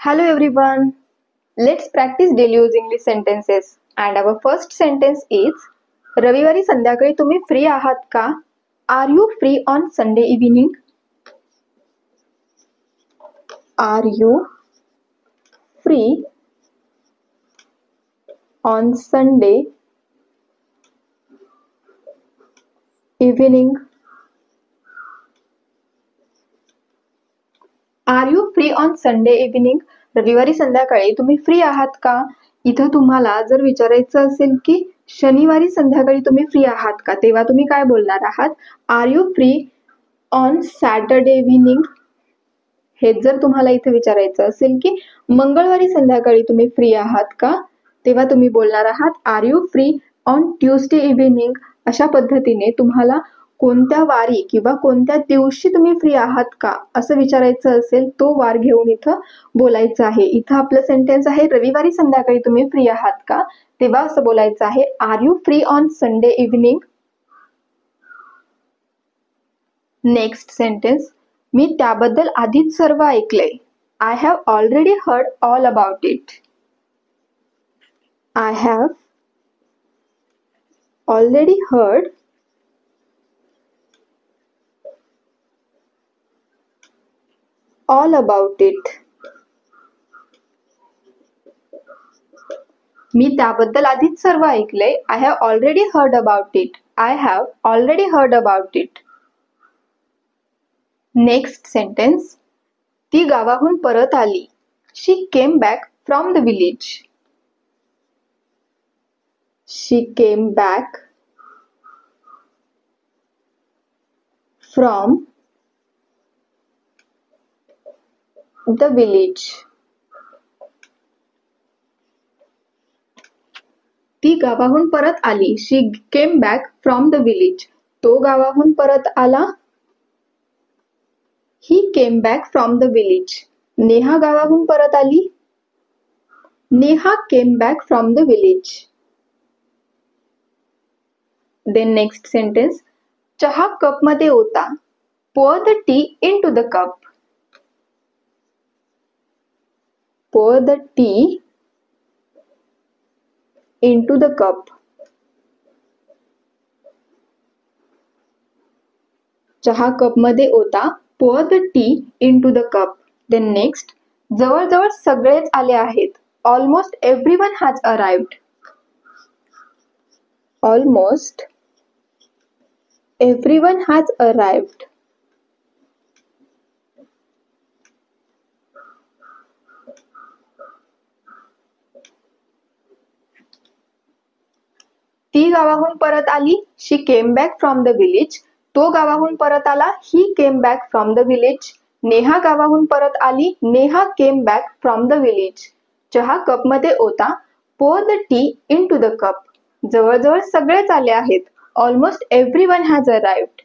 Hello everyone. Let's practice daily use English sentences. And our first sentence is रविवारी संध्याकाळी तुम्ही free आहात का? Are you free on Sunday evening? Are you free on Sunday evening? Are you free on Sunday evening? रविवारी संध्याकाळी तुम्ही free आहात का? इथं तुम्हाला जर विचारायचं असेल की शनिवारी संध्याकाळी तुम्ही फ्री आहात का, तेव्हा तुम्ही काय बोलणार आहात? Are you free on Saturday evening? हे जर तुम्हाला इथे विचारायचं असेल की मंगळवारी संध्याकाळी तुम्ही फ्री आहात का, तेव्हा तुम्ही बोलणार आहात are you free on Tuesday evening. अशा पद्धतीने तुम्हाला कोणत्या वारी किंवा कोणत्या दिवशी तुम्ही फ्री आहात का असं विचारायचं असेल, तो वार घेऊन इथं बोलायचं आहे. इथं आपलं सेंटेन्स आहे रविवारी संध्याकाळी तुम्ही फ्री आहात का, तेव्हा असं बोलायचं आहे are you free on Sunday evening. Next sentence, मी त्याबद्दल आधीच सर्व ऐकलंय. I have already heard all about it. I have already heard all about it. मी त्याबद्दल आधीच सर्व ऐकलंय. I have already heard about it. I have already heard about it. Next sentence, ती गावाहून परत आली. She came back from the village. She came back from the village. ती गावाहून परत आली. She came back from the village. तो गावाहून परत आला. He came back from the village. Neha गावाहून परत आली. Neha came back from the village. Then next sentence, चहा cup मध्ये होता. Pour the tea into the cup. Pour the tea into the cup. चहा cup मध्ये होता. Pour the tea into the cup. Then next, जवळजवळ सगळेच आले आहेत. Almost everyone has arrived. Almost everyone has arrived. ती गावाहून परत आली. She came back from the village. तो गावाहून परत आला. He came back from the village. Neha गावाहून परत आली. Neha came back from the village. चहा कप मध्ये होता. Pour the tea into the cup. जवळजवळ सगळेच आले आहेत. Almost everyone has arrived.